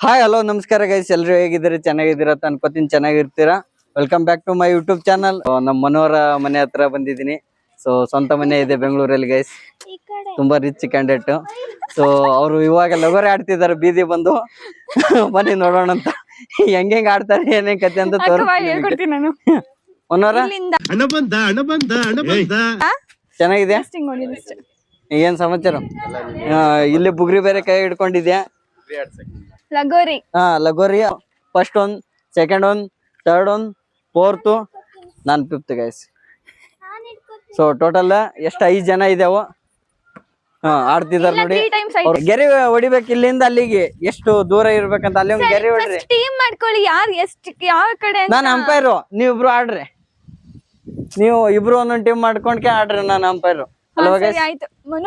Hi hello ನಮಸ್ಕಾರ guys, ಎಲ್ರು ಹೇಗಿದ್ದೀರಿ? ಚೆನ್ನಾಗಿದ್ದೀರಾ ಅಂತ ಅನ್ಕೋತೀನಿ, ಚೆನ್ನಾಗಿರ್ತೀರಾ. Welcome back to my YouTube channel. ನಮ್ಮ ಮನೋರ ಮನೆ ಹತ್ರ ಬಂದಿದ್ದೀನಿ. ಸೊ ಸ್ವಂತ ಮನೆ ಇದೆ ಬೆಂಗಳೂರಲ್ಲಿ ಗೈಸ್, ತುಂಬಾ ರಿಚ್ ಕ್ಯಾಂಡಿಡೇಟ್. ಸೊ ಅವರು ಇವಾಗ ಲಗೋರಿ ಆಡ್ತಿದ್ದಾರೆ ಬೀದಿ ಬಂದು. ಬನ್ನಿ ನೋಡೋಣ ಅಂತ ಹೆಂಗ್ ಆಡ್ತಾರೆ ಏನೇನ್ ಕತೆ ಅಂತ ತೋರಿಸ್ತೀನಿ. ಮನೋರ ಚೆನ್ನಾಗಿದೆ, ಏನ್ ಸಮಾಚಾರ? ಇಲ್ಲಿ ಬುಗ್ರಿ ಬೇರೆ ಕೈ ಹಿಡ್ಕೊಂಡಿದ್ಯಾ? ಲಗೋರಿ ಲಗೋರಿ first one, second one, third one, fourth, ನಾನ್ ಫಿಫ್ತ್ ಗೈಸ್. ಸೊ ಟೋಟಲ್ ಎಷ್ಟು 5 ಜನ ಇದಾವ. ಆಡ್ತಿದಾರೆ ನೋಡಿ. ಗೆರೆ ಹೊಡಿಬೇಕು, ಇಲ್ಲಿಂದ ಅಲ್ಲಿಗೆ ಎಷ್ಟು ದೂರ ಇರ್ಬೇಕಂತ ಅಲ್ಲಿ ಒಂದು ಗೆರೆ ಹೊಡ್ರಿ. ಟೀಮ್ ಮಾಡ್ಕೊಳ್ಳಿ, ಯಾರು ಎಷ್ಟು ಯಾವ ಕಡೆ. ನಾನು ಅಂಪೈರ್, ನೀವಿಬ್ರು ಆಡ್ರಿ. ನೀವು ಇಬ್ರು ಒಂದೊಂದು ಟೀಮ್ ಮಾಡ್ಕೊಂಡ್ಕೆ ಆಡ್ರಿ, ನಾನು ಅಂಪೈರ್ ಅಲ್ವಾ ಗೈಸ್?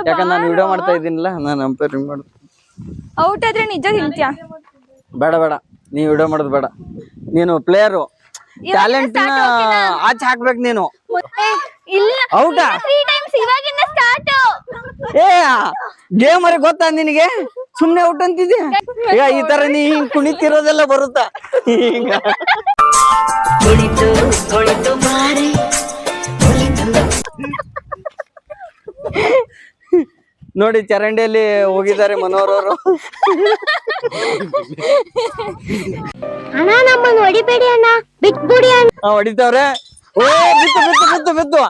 ಯಾಕಂದ್ರೆ ನಾನು ವಿಡಿಯೋ ಮಾಡ್ತಾ ಇದ್ದೀನಿಲ್ಲ, ನಾನು ಅಂಪೈರ್ ಮಾಡ್ತೀನಿ. ಔಟ್ ಆದ್ರೆ ನಿಜ ತಿಂತ್ಯಾ? ಬೇಡ ಬೇಡ, ನೀ ವಿಡಿಯೋ ಮಾಡೋದು ಬೇಡ. ನೀನು ಪ್ಲೇಯರು, ಟ್ಯಾಲೆಂಟ್ ನ ಆಚೆ ಹಾಕ್ಬೇಕು ನೀನು. ಔಟಾ? ಏ ಗೇಮ್ ಅರೆ ಗೊತ್ತಾ ನಿನಗೆ? ಸುಮ್ನೆ ಔಟ್ ಅಂತಿದ್ಯಾ? ಈಗ ಈ ತರ ನೀ ಹಿಂಗ್ ಕುಣಿತಿರೋದೆಲ್ಲ ಬರುತ್ತಾ? ಈಗ ನೋಡಿ, ಚರಂಡಿಯಲ್ಲಿ ಹೋಗಿದ್ದಾರೆ ಮನೋರವರು. ಅಣ್ಣ ನಮ್ಮನ್ನು ಹೊಡಿಬೇಡಿ ಅಣ್ಣ, ಬಿಟ್ಬಿಡಿ ಅಣ್ಣ. ಹೊಡಿತಾವ್ರೆ. ಓ ಬಿತ್ತು ಬಿತ್ತು ಬಿತ್ತು ಬಿತ್ತು.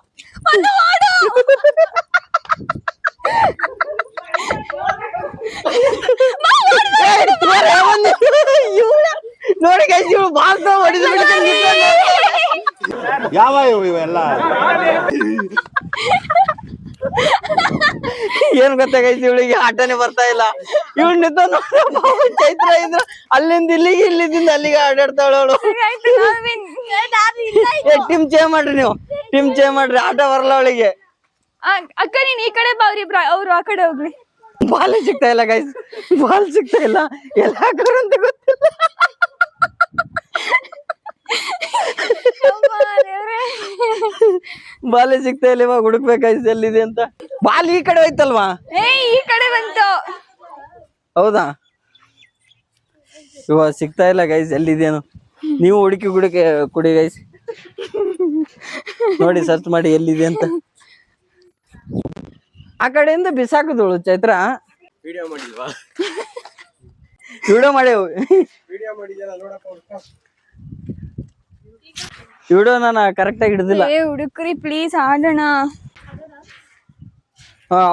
ನೋಡಿ ಗೈಸ್, ಇವ್ರು ಬಾಲ್ ಹೊಡಿದು ಯಾವ ಇವೆಲ್ಲ ಏನ್ ಗೊತ್ತಾ ಗೈಸ್, ಇವಳಿಗೆ ಆಟನೇ ಬರ್ತಾ ಇಲ್ಲ. ಇವಳು ನಿಂತ ಚೈತ್ರ ಇದ್ರು ಅಲ್ಲಿಂದ ಇಲ್ಲಿಗೆ, ಇಲ್ಲಿಂದ ಅಲ್ಲಿಗೆ ಆಡಾಡ್ತಾಳು. ಟೀಮ್ ಚೇಂಜ್ ಮಾಡ್ರಿ, ನೀವು ಟೀಮ್ ಚೇಂಜ್ ಮಾಡ್ರಿ, ಆಟ ಬರಲ್ಲ ಅವಳಿಗೆ. ಅಕ್ಕ ನೀನ್ ಈ ಕಡೆ ಬಾವ್ರಿ, ಅವ್ರು ಆ ಕಡೆ ಹೋಗ್ಲಿ. ಬಾಲ್ ಸಿಗ್ತಾ ಇಲ್ಲ ಗೈಸ್, ಬಾಲ್ ಸಿಗ್ತಾ ಇಲ್ಲ, ಎಲ್ಲ ಅಂತ ಗೊತ್ತಿಲ್ಲ. ಬಾಲ್ ಸಿಗ್ತಾ ಇಲ್ಲ, ಇವಾಗ ಹುಡುಕ್ಬೇಕಾಯ್ತು ಎಲ್ಲಿದೆ ಅಂತ. ಬಾಲ್ ಈ ಕಡೆ ಹೋಯ್ತಲ್ವಾ? ಈ ಕಡೆ ಬಂತು. ಹೌದಾ? ಇವಾಗ ಸಿಗ್ತಾ ಇಲ್ಲ ಗೈಸ್, ಎಲ್ಲಿದೇನು? ನೀವು ಹುಡುಕಿ ಕುಡಿ ಗೈಸ್, ನೋಡಿ ಸರ್ಚ್ ಮಾಡಿ ಎಲ್ಲಿದೆ ಅಂತ. ಆ ಕಡೆಯಿಂದ ಬಿಸಾಕದಳು ಚೈತ್ರ. ವಿಡಿಯೋ ಮಾಡೇವು. ವಿಡಿಯೋ ನಾನು ಕರೆಕ್ಟ್ ಆಗಿ ಹಿಡಿದಿಲ್ಲ. ಹುಡುಕ್ರಿ ಪ್ಲೀಸ್, ಆಡೋಣ.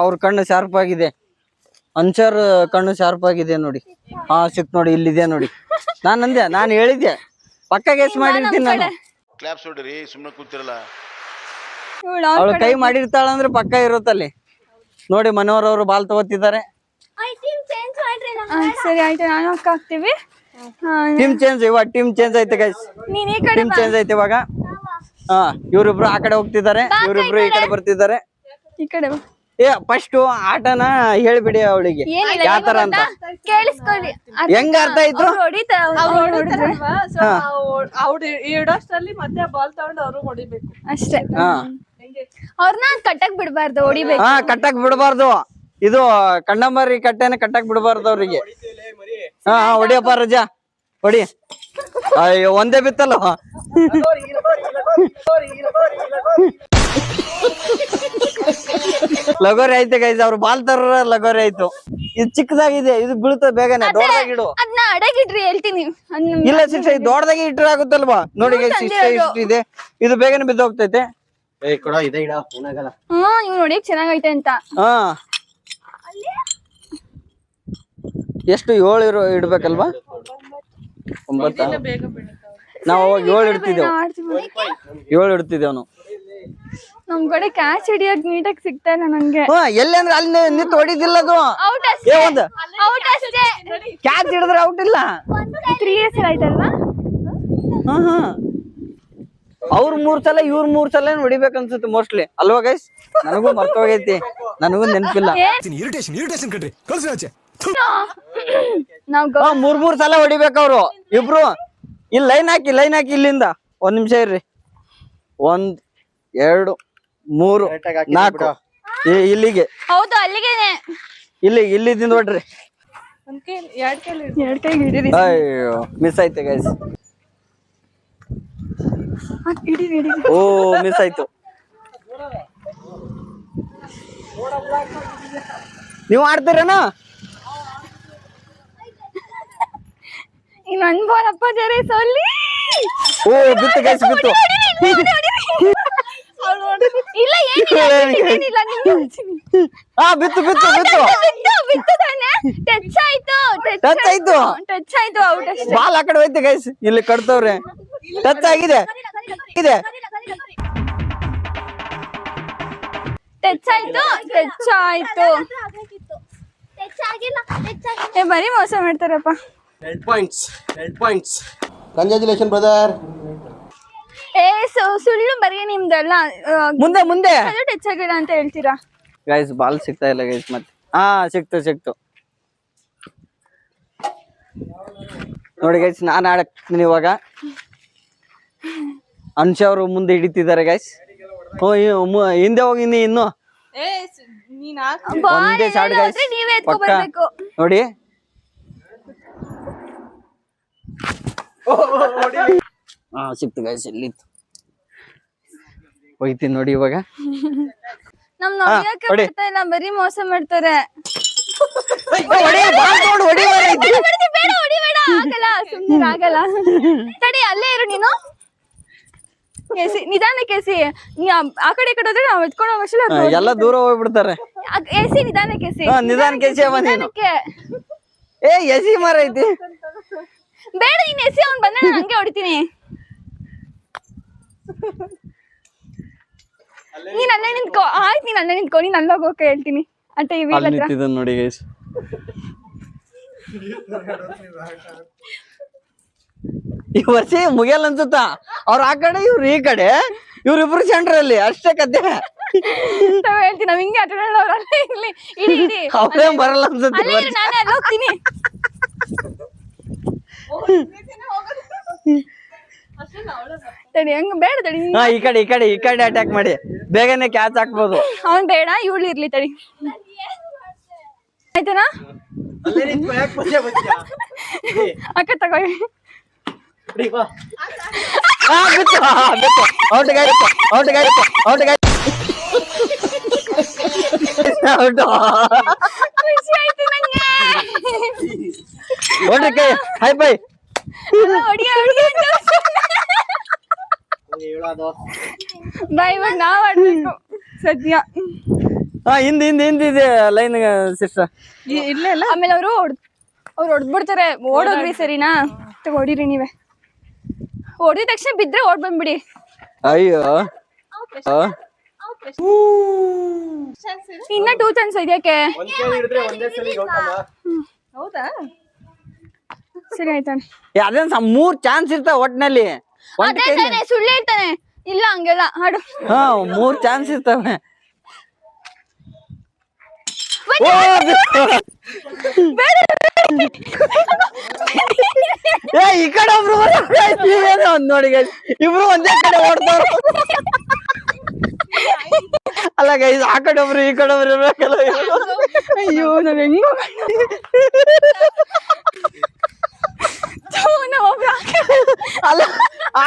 ಅವ್ರ ಕಣ್ಣು ಶಾರ್ಪ್ ಆಗಿದೆ, ಅನ್ಸರ್ ಕಣ್ಣು ಶಾರ್ಪ್ ಆಗಿದೆ ನೋಡಿ. ಸಿಕ್ತು ನೋಡಿ, ಇಲ್ಲಿದೆ ನೋಡಿ. ನಾನು ಹೇಳಿದ್ದೆ, ಪಕ್ಕ ಗೆಸ್ ಮಾಡಿರ್ತೀನಿ ನಾನು. ಕ್ಲಾಪ್ಸ್ ಹೊಡ್ರಿ, ಸುಮ್ಮನೆ ಕೂತಿರಲ್ಲ. ಅವಳು ಕೈ ಮಾಡಿರ್ತಾಳ ಅಂದ್ರೆ ಪಕ್ಕ ಇರುತ್ತಲ್ಲಿ ನೋಡಿ. ಮನೋರವರು ಬಾಲ್ ತಗೋತಿದ್ದಾರೆ. ಸರಿ ಆಯ್ತು, ನಾನು ಅಕ್ಕ ಹಾಕ್ತೀವಿ. ಟೀಮ್ ಚೇಂಜ್, ಇವಾಗ ಟೀಮ್ ಚೇಂಜ್ ಐತೆ ಗೈಸ್, ನೀನ್ ಈ ಕಡೆ ಟೀಮ್ ಚೇಂಜ್ ಐತೆ ಇವಾಗ. ಇವ್ರಿಬ್ರು ಆ ಕಡೆ ಹೋಗ್ತಿದ್ದಾರೆ, ಇವ್ರಿಬ್ರು ಈ ಕಡೆ ಬರ್ತಿದ್ದಾರೆ. ಈ ಕಡೆ ಫಸ್ಟ್ ಆಟನ ಹೇಳ್ಬಿಡಿ ಅವಳಿಗೆ ಯಾವ ತರ ಅಂತ. ಕೇಳಿಸ್ಕೊಳ್ಳಿ, ಹೆಂಗ ಅರ್ಥ ಆಯ್ತು? ಇಡೋಷ್ಟರಲ್ಲಿ ಮತ್ತೆ ಬಾಲ್ ತಗೊಂಡು ಅವರು ಹೊಡಿಬೇಕು ಅಷ್ಟೇ. ಅವ್ರನ್ನ ಕಟ್ಟಕ್ ಬಿಡ್ಬಾರ್ದು, ಹೊಡಿಬೇಕು. ಕಟ್ಟಕ್ ಬಿಡಬಾರ್ದು. ಇದು ಕಂಡಂಬರಿ ಕಟ್ಟೆನ ಕಟ್ಟಕ್ ಬಿಡಬಾರ್ದು ಅವ್ರಿಗೆ. ಹೊಡಿಯಪ್ಪ ರಜಾ, ಹೊಡಿ. ಅಯ್ಯೋ ಒಂದೇ ಬಿತ್ತಲ್ಲ. ಲಗೋರಿ ಆಯ್ತು ಗೈಸ್, ಅವ್ರು ಬಾಲ್ ತರ ಲಗೋರಿ ಆಯ್ತು. ಇದು ಚಿಕ್ಕದಾಗಿದೆ, ಇದು ಬೀಳ್ತದೆ ಬೇಗನೆ. ದೊಡ್ಡದಾಗಿಡು. ಅದನ್ನ ಅಡಗಿಡ್ರಿ, ಹೇಳ್ತೀನಿ. ಇಲ್ಲ ಸಿಕ್ಸ್ ದೊಡ್ಡದಾಗಿ ಇಟ್ರೆ ಆಗುತ್ತಲ್ವಾ? ನೋಡಿ ಗೈಸ್, ಇಷ್ಟು ಇದೆ, ಇದು ಬೇಗನೆ ಬಿದ್ದೋಗ್ತೈತೆ. ಇವ್ ನೋಡಿ ಚೆನ್ನಾಗೈತೆ ಅಂತ. ಎಷ್ಟು 7 ಇಡ್ಬೇಕಲ್ವಾ? 9. ನಾವು ಅವಾಗ 7 ಇಡ್ತಿದ್ದೇವೆ, 7 ಇಡ್ತಿದ್ದೇವ್ ನಾವು. ನಮ್ ಕಡೆ ಕ್ಯಾಚ್ ಹಿಡಿಯೋಕ್ ನೀಟಾಗಿ ಸಿಗ್ತಾ ಇಲ್ಲ ನಂಗೆ. ಎಲ್ಲಿ ಅಂದ್ರೆ ಅಲ್ಲಿ ನಿಂತು ಹೊಡಿದಿಲ್ಲ ಅದು. ಕ್ಯಾಚ್ ಹಿಡಿದ್ರೆ ಔಟ್ ಇಲ್ಲ. 3 years ಆಯ್ತಲ್ವಾ? ಅವ್ರ 3 ಸಲ, ಇವ್ರ 3 ಸಲ ಹೊಡಿಬೇಕು ಅನ್ಸುತ್ತೆ ಮೋಸ್ಟ್ಲಿ, ಅಲ್ವಾ ಗೈಸ್? ನನಗೂ ಮರ್ತೋಗೈತಿ, ನನಗೂ ನೆನಪಿಲ್ಲ. 3 ಸಲ ಹೊಡಿಬೇಕು ಅವ್ರು ಇಬ್ರು. ಇಲ್ಲಿ ಲೈನ್ ಹಾಕಿ ಇಲ್ಲಿಂದ. 1 ನಿಮಿಷ ಇರ್ರಿ. 1 2 3 4 ಇಲ್ಲಿಗೆ. ಹೌದು, ಅಲ್ಲಿಗೆನೆ. ಇಲ್ಲಿದಿಂದ ಹೊಡ್ರಿ. ಒಂದ್ ಕೈ ಎರಡ್ ಕೈಲಿ ಎರಡ್ ಕೈಗೆ ಹಿಡೀರಿ ಅಯ್ಯೋ ಮಿಸ್ ಆಯ್ತು ಗೈಸ್. ಹಿಡೀರಿ ಹಿಡೀರಿ. ಓ ಮಿಸ್ ಆಯ್ತು. ನೀವು ಆಡ್ತೀರೇನ? ಇನ್ನೊಂದ್ ಬಾಲ್ ಅಪ್ಪ ಜರೆ ಸೊಲ್ಲಿ. ಓ ಬಿತ್ತು ಗೈಸ್ ಬಿತ್ತು. ಇಲ್ಲ ಏನಿಲ್ಲ ನಿಮ್ಗೆ ಹೇಳ್ತೀನಿ. ಹಾ ಬಿತ್ತು ಬಿತ್ತು ಬಿತ್ತು. ಬಿತ್ತು ತಾನೆ? ಟಚ್ ಆಯ್ತು ಟಚ್ ಆಯ್ತು. ಟಚ್ ಆಯ್ತು ಔಟ್ ಅಷ್ಟೇ. ಬಾಲ್ ಆ ಕಡೆ ಹೋಯ್ತು ಗೈಸ್. ಇಲ್ಲಿ ಕಟ್ತವ್ರೆ. ಟಚ್ ಆಗಿದೆ ಇದೆ. ಟಚ್ ಆಯ್ತು ಟಚ್ ಆಯ್ತು. ಏ ಬರೀ ಮೋಸ ಮಾಡ್ತಾರಪ್ಪ. 12 points. Congratulations, brother. ಏ ಸುಳ್ಳು ಬರೀ ನಿಮ್ದೆಲ್ಲ. ಮುಂದೆ ಮುಂದೆ ಅದು ಟಚ್ ಆಗಿಲ್ಲ ಅಂತ ಹೇಳ್ತೀರಾ? ಗೈಸ್ ಬಾಲ್ ಸಿಗ್ತಾ ಇಲ್ಲ ಗೈಸ್ ಮತ್ತೆ. ಹಾ ಸಿಕ್ತು ನೋಡಿ ಗೈಸ್. ನಾನು ಆಡಕ್ತೀನಿ ಇವಾಗ. ಅನ್ಷ ಅವರು ಮುಂದೆ ಹಿಡಿತಿದ್ದಾರೆ ಗೈಸ್. ಹಿಂದೆ ಹೋಗಿ ಇನ್ನು ಏ ನೀನ್ ಹಾಕ್ ಬಾಲ್ ಒಂದೇ ಶಾಟ್ ಗೈಸ್. ನೀವೇ ಎತ್ಕೊ ಬರ್ಬೇಕು. ನೋಡಿ ಹಾ ಸಿಕ್ತು ಗೈಸ್. ಎಲ್ಲಿತ್ತು ಹೋಯ್ತೀನಿ ನೋಡಿ ಇವಾಗ. ನಮ್ ನೋಡಕ್ಕೆ ಹೊಡಿ. ಬರ್ತಾ ಇಲ್ಲ, ಬರೀ ಮೋಸ ಮಾಡ್ತಾರೆ. ಬೇಡ ಹೊಡಿಬೇಡ, ಆಗಲ್ಲ ಸುಮ್ನೆ ಆಗಲ್ಲ. ತಡಿ ಅಲ್ಲೇ ಇರು ನೀನು. ಎಸಿ ನಿಧಾನಕ್ಕೆ ಎಸಿ. ನೀ ಆ ಕಡೆ ಈ ಕಡೆ ಹೋದ್ರೆ ನಾವ್ ಎತ್ಕೊಂಡು ಹೋಗೋ ಎಲ್ಲ ದೂರ ಹೋಗ್ಬಿಡ್ತಾರೆ. ಎಸಿ ನಿಧಾನಕ್ಕೆ ಎಸಿ. ನಿಧಾನಕ್ಕೆ ಎಸಿ ಅವ ನೀನು. ನಿಧಾನಕ್ಕೆ. ಏ ಎಸಿ ಮರ ಐತಿ. ಬೇಡ ನೀನ್ ಎಸಿ, ಅವ್ನ್ ಬಂದ ನಾನು ಹಂಗೆ ಹೊಡಿತೀನಿ. ನೀನ್ ಅಲ್ಲೇ ನಿಂತ್ಕೋ. ಆಯ್ತು ನೀನ್ ಅಲ್ಲೇ ನಿಂತ್ಕೋ. ನೀನ್ ಅಲ್ಲೋಗಿ ಹೋಗಕ್ಕೆ ಹೇಳ್ತೀನಿ. ಅಟ್ಟ ಇವಿ ಅಲ್ಲಿ ನಿಂತಿದ್ದಾನೆ ನೋಡಿ ಗೈಸ್. ಈ ವರ್ಷ ಮುಗಿಯಲ್ಲ ಅನ್ಸುತ್ತಾ? ಅವ್ರ ಆ ಕಡೆ ಇವ್ರು ಈ ಕಡೆ, ಇವ್ರಿಬ್ರು ಸೆಂಟ್ರಲ್ಲಿ ಅಷ್ಟೇ ಕತೆ. ಹೇಳ್ತೀನಿ ನಾವ್ ಹಿಂಗೆ ಆಟ ಆಡೋರು. ಅಲ್ಲೇ ಇರ್ಲಿ, ಇಡಿ ಇಡಿ. ಅವ್ರೇನ್ ಬರಲ್ಲ ಅನ್ಸುತ್ತೆ. ಅಲ್ಲೇ ಇರು, ನಾನೇ ಅಲ್ಲಿ ಹೋಗ್ತೀನಿ. ತಡಿ ಹಂಗ ಬೇಡ ತಡಿ. ಹಾ ಈ ಕಡೆ ಅಟ್ಯಾಕ್ ಮಾಡಿ ಬೇಗನೆ ಕ್ಯಾಚ್ ಹಾಕ್ಬೋದು. ಅವ್ನ್ ಬೇಡ, ಇವಳು ಇರ್ಲಿ ತಡಿ. ಆಯ್ತನಾ ಅಕ್ಕ ತಗೋ. ಖುಷಿ ಆಯ್ತು ನಂಗೆ. ಹೈ ಬೈ ಹೊಡಿಯ ಬಾ, ಇವಾಗ ನಾವ್ ಆಡ್ಬೇಕು ಸದ್ಯ. ಹಿಂದಿದೆ ಲೈನ್ ಸಿಸ್ಟರ್. ಇಲ್ಲೇ ಇಲ್ಲ. ಆಮೇಲೆ ಅವ್ರು ಹೊಡ್ದ್ಬಿಡ್ತಾರೆ. ಓಡೋದ್ರಿ ಸರಿನಾ? ತಗೋ ಹೊಡೀರಿ ನೀವೇ. ಹೊಡೆದ ತಕ್ಷಣ ಬಿದ್ರೆ ಓಡ್ ಬಂದ್ಬಿಡಿ. ಅಯ್ಯೋ ಇನ್ನ 2 ಚಾನ್ಸ್ ಇದೆಯಕ್ಕೆ. ಹೌದಾ? ಸರಿ ಆಯ್ತಾನೆ. ಅದೇನ್ 3 ಚಾನ್ಸ್ ಇರ್ತಾವ ಒಟ್ನಲ್ಲಿ. ಅದೇ ತಾನೆ, ಸುಳ್ಳು ಹೇಳ್ತಾನೆ. ಇಲ್ಲ ಹಂಗೆಲ್ಲ ಹಾಡು. 3 ಚಾನ್ಸ್ ಇರ್ತವೆ. ಈ ಕಡೆ ಒಬ್ರು ಒಂದ್ ನೋಡಿ ಗೈಸ್, ಇಬ್ರು ಒಂದೇ ಕಡೆ ಓಡ್ತಾರ. ಅಲ್ಲ ಗೈಸ್, ಆ ಕಡೆ ಒಬ್ರು ಈ ಕಡೆ ಒಬ್ರು ಇರ್ಬೇಕಲ್ಲ. ಅಯ್ಯೋ ನಾವ್ ಹೆಂಗೋ ಅಲ್ಲ,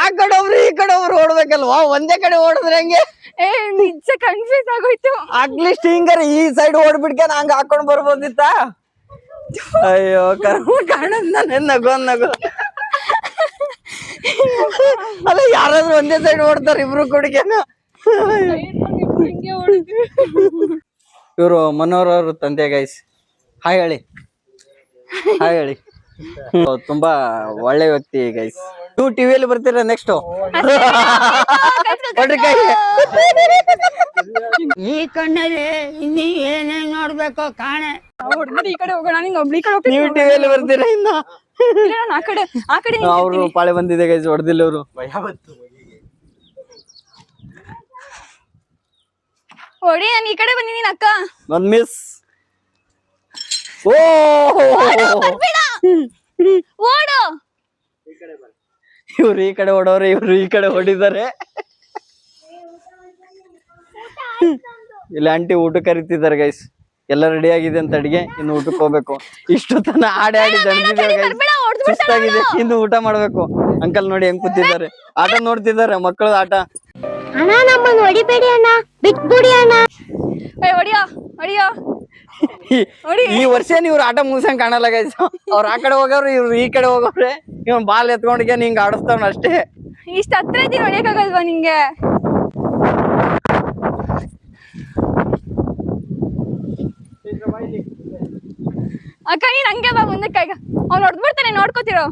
ಆ ಕಡೆ ಒಬ್ರು ಈ ಕಡೆ ಒಬ್ರು ಓಡ್ಬೇಕಲ್ವಾ? ಒಂದೇ ಕಡೆ ಓಡಿದ್ರೆ ಹೆಂಗೆ? ಏ ನಿಜ ಕನ್ಫ್ಯೂಸ್ ಆಗೋಯ್ತು. ಅಟ್ಲೀಸ್ಟ್ ಹಿಂಗಾರ ಈ ಸೈಡ್ ಓಡ್ಬಿಡ್ಕೆ ಹಂಗ ಹಾಕೊಂಡ್ ಬರ್ಬೋದಿತ್ತ. ಅಯ್ಯೋ ಕರ್ಮ ಕಾಣದ್ ನಗು. ಅಲ್ಲ ಯಾರಾದ್ರೂ ಒಂದೇ ಸೈಡ್ ಓಡ್ತಾರ ಇಬ್ರು ಕುಡಿಕೆನ. ಹಿಂಗೆ ಹೊಡಿದ್ವಿ. ಇವ್ರು ಮನೋಹರ್ ಅವ್ರ ತಂದೆ ಗೈಸ್. ಹಾಯ್ ಹೇಳಿ. ತುಂಬಾ ಒಳ್ಳೆ ವ್ಯಕ್ತಿ ಗೈಸ್. ನೀವು ಟಿವಿಯಲ್ಲಿ ಬರ್ತೀರಾ ನೆಕ್ಸ್ಟ್? ಈ ಕಣ್ಣಲ್ಲಿ ಇನ್ನೀ ಏನೇನ್ ನೋಡ್ಬೇಕೋ ಕಾಣೆ. ಹೊಡ್ಬಿಟ್ಟು ಈ ಕಡೆ ಹೋಗೋಣ, ನಿಂಗೆ ಒಬ್ಳಿ ಕಡೆ ಹೋಗ್ತೀನಿ. ನೀವು ಟಿವಿಯಲ್ಲಿ ಬರ್ತೀರಾ ಇನ್ನ? ಇಲ್ಲ, ನಾನು ಆ ಕಡೆ ಅವ್ರು ಪಾಳೆ ಬಂದಿದೆ ಗೈಸ್, ಹೊಡೆದಿಲ್ಲ ಅವರು. ಹೊಡಿ, ನಾನು ಈ ಕಡೆ ಬಂದಿದ್ದೀನಿ ಅಕ್ಕ. ಒಂದ್ ಮಿಸ್. ಓ ಓಡು. ಇವ್ರು ಈ ಕಡೆ ಹೊಡೋರೆ, ಇವ್ರು ಈ ಕಡೆ ಹೊಡಿದ್ದಾರೆ. ಇಲ್ಲಿ ಆಂಟಿ ಊಟ ಕರಿತಿದ್ದಾರೆ ಗೈಸ್. ಎಲ್ಲ ರೆಡಿ ಆಗಿದೆ ಅಂತ ಅಡಿಗೆ, ಇನ್ನು ಊಟಕ್ಕೆ ಹೋಗ್ಬೇಕು. ಇಷ್ಟು ತನ ಆಡಿ ದಣಿದಿದ್ದೇವೆ guys. ಬರ್ಬೇಡ, ಹೊಡ್ದ್ ಬಿಡ್ತಾನೆ ಸುಸ್ತಾಗಿದೆ, ಇನ್ನು ಊಟ ಮಾಡ್ಬೇಕು. ಅಂಕಲ್ ನೋಡಿ ಹೆಂಗ್ ಕೂತಿದ್ದಾರೆ, ಆಟ ನೋಡ್ತಿದ್ದಾರೆ, ಮಕ್ಕಳು ಆಟ. ಅಣ್ಣ ನಮ್ಮನ್ನು ಹೊಡಿಬೇಡಿ ಅಣ್ಣ, ಬಿಟ್ಬಿಡಿ ಅಣ್ಣ. ಹೊಡಿಯೋ ಹೊಡಿಯೋ ಈ ವರ್ಷ ಇವ್ರು ಆಟ ಮುಗಿಸಂಗ್ ಕಾಣಲ್ಲ ಗೈಸ್. ಅವ್ರ ಆ ಕಡೆ ಹೋಗವ್ರೆ, ಇವ್ರು ಈ ಕಡೆ ಹೋಗವ್ರೆ. ಇವ್ ಬಾಲ್ ಎತ್ಕೊಂಡ್ಗೆ ನಿಂಗ್ ಆಡಿಸ್ತಾವ್ ಅಷ್ಟೇ. ಇಷ್ಟ ಹತ್ರ ಇದ್ದೀನಿ, ಹೊಡಿಯಕ್ಕಾಗಲ್ವಾ ನಿಂಗೆ? ಅಕ್ಕ ನೀನ್ ಹಂಗೆ ಬಾ ಮುಂದಕ್ಕೆ. ಈಗ ಅವ್ನು ಹೊಡ್ದ್ಬಿಡ್ತಾನೆ, ನೋಡ್ಕೋತಿರೋ.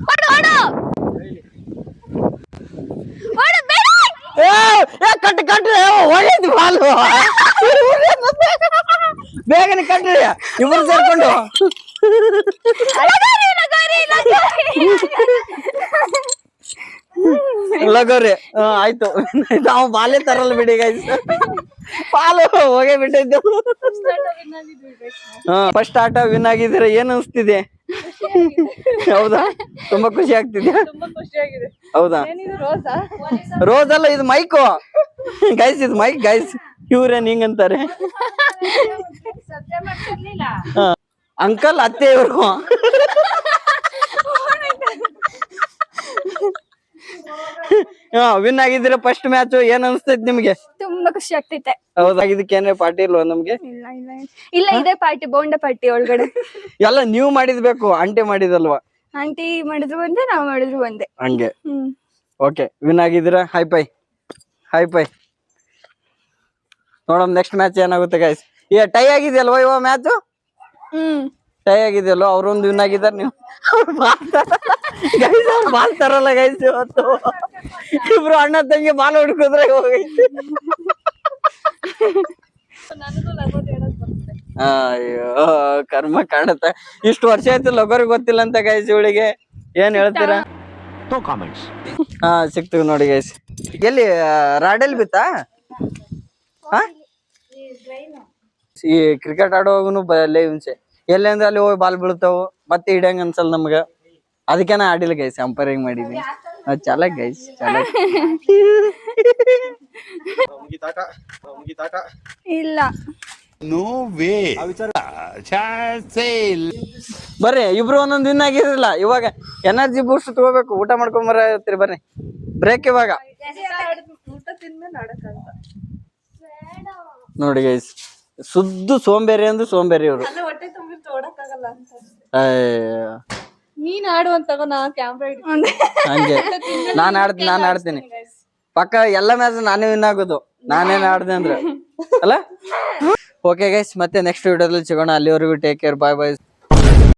ಹೊಡು ಹೊಡು ಹೊಡು, ಬೇಡ. ಕಟ್ ಕಟ್ರಿ, ಹೋಗಿದ್ ಬಾಲು. ಬೇಗನೆ ಕಟ್ರಿ ಇಬ್ರು ಸೇರ್ಕೊಂಡು. ಲಗೋರಿ, ಲಗೋರಿ, ಲಗೋರಿ. ಲಗೋರಿ ಆಯ್ತು. ನಾವು ಬಾಲ್ಯ ತರಲ್ಲ ಬಿಡಿ ಗೈಸ್, ಪಾಲು ಹೋಗೇ ಬಿಟ್ಟಿದ್ದು. ಫಸ್ಟ್ ಆಟ ವಿನ್ ಆಗಿದ್ರೆ ಏನ್ ಅನ್ಸ್ತಿದೆ? ಹೌದಾ, ತುಂಬಾ ಖುಷಿ ಆಗ್ತಿದ್ಯಾ? ತುಂಬಾ ಖುಷಿಯಾಗಿದೆ. ಹೌದಾ? ಏನಿದು ರೋಸಾ? ರೋಸ್ ಅಲ್ಲ, ಇದು ಮೈಕು ಗೈಸ್, ಇದು ಮೈಕ್ ಗೈಸ್. ಇವ್ರೇನ್ ಹಿಂಗಂತಾರೆ? ಅಂಕಲ್ ಅತ್ತೆ ಇವ್ರು. ವಿನ್ ಆಗಿದ್ರೆ ಫಸ್ಟ್ ಮ್ಯಾಚ್ ಏನ್ ಅನ್ಸ್ತೈತಿ ನಿಮ್ಗೆ? ತುಂಬಾ ಖುಷಿ ಆಗ್ತೈತೆ. ಹೌದಾ? ಇದಕ್ಕೇನೆ ಪಾರ್ಟಿ ಇಲ್ವಾ ನಮ್ಗೆ? ಇಲ್ಲ ಇಲ್ಲ ಇಲ್ಲ, ಇದೇ ಪಾರ್ಟಿ, ಬೋಂಡ ಪಾರ್ಟಿ ಒಳಗಡೆ. ಎಲ್ಲ ನೀವು ಮಾಡಿದ್ಬೇಕು, ಆಂಟಿ ಮಾಡಿದಲ್ವಾ? ಆಂಟಿ ಮಾಡಿದ್ರು ಒಂದೇ, ನಾವ್ ಮಾಡಿದ್ರು ಒಂದೇ. ಹಂಗೆ. ಓಕೆ, ವಿನ್ ಆಗಿದ್ದೀರಾ? ಹೈ ಪೈ, ಹೈ ಪೈ. ನೋಡಮ್ ನೆಕ್ಸ್ಟ್ ಮ್ಯಾಚ್ ಏನಾಗುತ್ತೆ ಗೈಸ್. ಈಗ ಟೈ ಆಗಿದೆಯಲ್ವಾ ಇವಾಗ ಮ್ಯಾಚ್? ಟೈ ಆಗಿದೆಯಲ್ವ? ಅವ್ರೊಂದು ವಿನ್ ಆಗಿದಾರೆ, ನೀವು ಗೈಸ್ ಅವ್ರು ಬಾಲ್ ತರಲ್ಲ ಗೈಸ್ ಇವತ್ತು. ಇಬ್ರು ಅಣ್ಣ ತಂಗಿ ಬಾಲ್ ಹುಡ್ಕಿದ್ರೆ ಹೋಗೈತೆ. ನನಗೂ ಲಗೋರಿ ಆಡೋದ್ ಬರುತ್ತೆ. ಅಯ್ಯೋ ಕರ್ಮ ಕಾಣುತ್ತೆ. ಇಷ್ಟು ವರ್ಷ ಆಯ್ತು ಲಗೋರಿ ಗೊತ್ತಿಲ್ಲ ಅಂತ ಗೈಸ್ ಇವಳಿಗೆ. ಏನ್ ಹೇಳ್ತೀರಾ? ಹಾ, ಸಿಕ್ತೀವಿ ನೋಡಿ ಗೈಸ್. ಎಲ್ಲಿ ರಾಡಲ್ಲಿ ಬಿತ್ತಾ? ಈ ಕ್ರಿಕೆಟ್ ಆಡುವಾಗನು ಬಲ್ಲೇ ಹಿಂಸೆ. ಎಲ್ಲಿ ಅಂದ್ರೆ ಅಲ್ಲಿ ಹೋಗಿ ಬಾಲ್ ಬೀಳ್ತಾವು, ಮತ್ತೆ ಹಿಡಿಯಂಗ ಅನ್ಸಲ್ ನಮ್ಗ. ಅದಕ್ಕೇನ ಆಡಿಲ್ಲ ಗೈಸ್, ಅಂಪೈರಿಂಗ್ ಮಾಡಿದ್ವಿ. ಚಲ ಗೈಸ್, ಚಲ. ಇಲ್ಲ ಬರ್ರಿ, ಇಬ್ರು ಒಂದೊಂದ್ ವಿನ್ ಆಗಿರಲಿಲ್ಲ. ಇವಾಗ ಎನರ್ಜಿ ಬೂಸ್ಟ್ ತಗೋಬೇಕು, ಊಟ ಮಾಡ್ಕೊಂಡ್ ಬರತ್ತೀರಿ. ಬರ್ರಿ ಬ್ರೇಕ್ ಇವಾಗ. ಊಟ ತಿಂದ್ಮೇಲೆ ಆಡಕ್ಕಂತ. ನೋಡಿ ಗೈಸ್, ಸುದ್ದು ಸೋಂಬೇರಿ ಅಂದ್ರೆ ಸೋಂಬೇರಿ ಇವ್ರು. ಅಲ್ಲೇ ಹೊಟ್ಟೆ ತುಂಬಿರ್ತು, ಓಡಕ್ಕಾಗಲ್ಲ ಅಂತ. ನೀನ್ ಆಡುವಂತಾಗ ನಾ ಕ್ಯಾಮ್ರಾ ಹಂಗೆ ನಾನ್ ಆಡ್ತೀನಿ ಪಕ್ಕ. ಎಲ್ಲ ಮ್ಯಾಚ್ ನಾನೇ ವಿನ್ ಆಗೋದು, ನಾನೇನ್ ಆಡ್ದೆ ಅಂದ್ರೆ ಅಲ್ಲ. ಓಕೆ ಗೈಸ್, ಮತ್ತೆ ನೆಕ್ಸ್ಟ್ ವಿಡಿಯೋದಲ್ಲಿ ಸಿಗೋಣ. ಅಲ್ಲಿವರೆಗೂ ಟೇಕ್ ಕೇರ್, ಬಾಯ್ ಬಾಯ್.